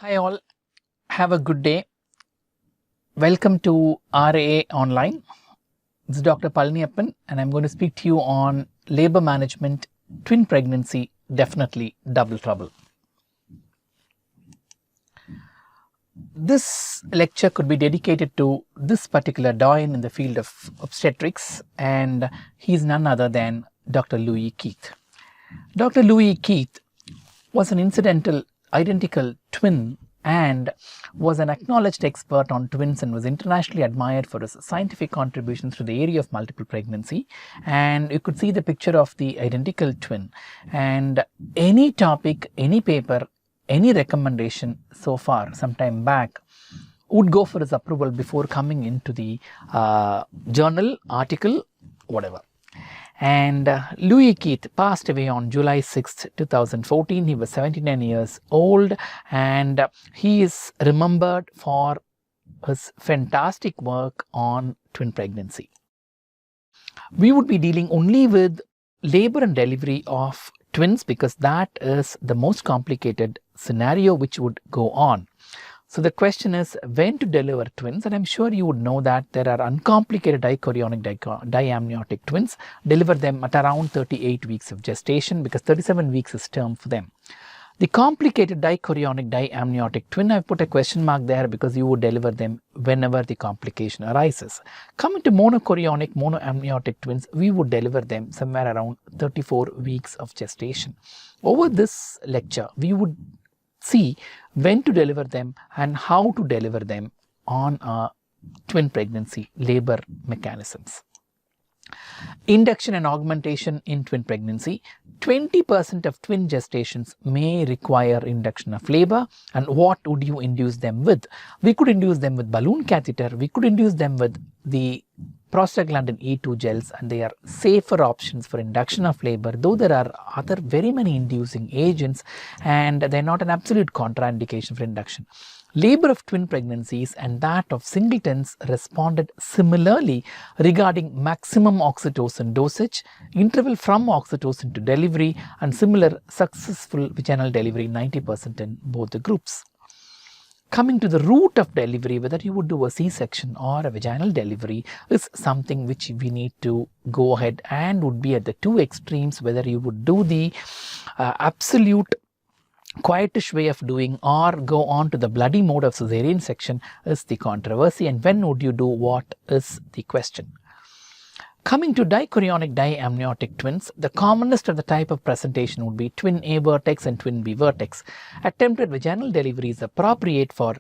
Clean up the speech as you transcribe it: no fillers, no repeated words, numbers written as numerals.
Hi all, have a good day. Welcome to Raaonline. This is Dr. Palniappan and I'm going to speak to you on labor management, twin pregnancy, definitely double trouble. This lecture could be dedicated to this particular doyen in the field of obstetrics, and he is none other than Dr. Louis Keith. Dr. Louis Keith was an incidental identical twin and was an acknowledged expert on twins and was internationally admired for his scientific contributions to the area of multiple pregnancy. And you could see the picture of the identical twin, and any topic, any paper, any recommendation so far some time back would go for his approval before coming into the journal, article, whatever. And Louis Keith passed away on July 6th, 2014. He was 79 years old, and he is remembered for his fantastic work on twin pregnancy. We would be dealing only with labor and delivery of twins because that is the most complicated scenario which would go on. So the question is when to deliver twins, and I'm sure you would know that there are uncomplicated dichorionic diamniotic twins. Deliver them at around 38 weeks of gestation because 37 weeks is term for them. The complicated dichorionic diamniotic twin, I've put a question mark there because you would deliver them whenever the complication arises. Coming to monochorionic monoamniotic twins, we would deliver them somewhere around 34 weeks of gestation. Over this lecture, we would see when to deliver them and how to deliver them on twin pregnancy labor mechanisms. Induction and augmentation in twin pregnancy. 20% of twin gestations may require induction of labor, and what would you induce them with? We could induce them with balloon catheter, we could induce them with the prostaglandin E2 gels, and they are safer options for induction of labor, though there are other very many inducing agents and they are not an absolute contraindication for induction. Labor of twin pregnancies and that of singletons responded similarly regarding maximum oxytocin dosage, interval from oxytocin to delivery, and similar successful vaginal delivery, 90% in both the groups. Coming to the route of delivery, whether you would do a C-section or a vaginal delivery is something which we need to go ahead and would be at the two extremes, whether you would do the absolute quietish way of doing or go on to the bloody mode of cesarean section is the controversy, and when would you do what is the question. Coming to dichorionic diamniotic twins, the commonest of the type of presentation would be twin A vertex and twin B vertex. Attempted vaginal delivery is appropriate for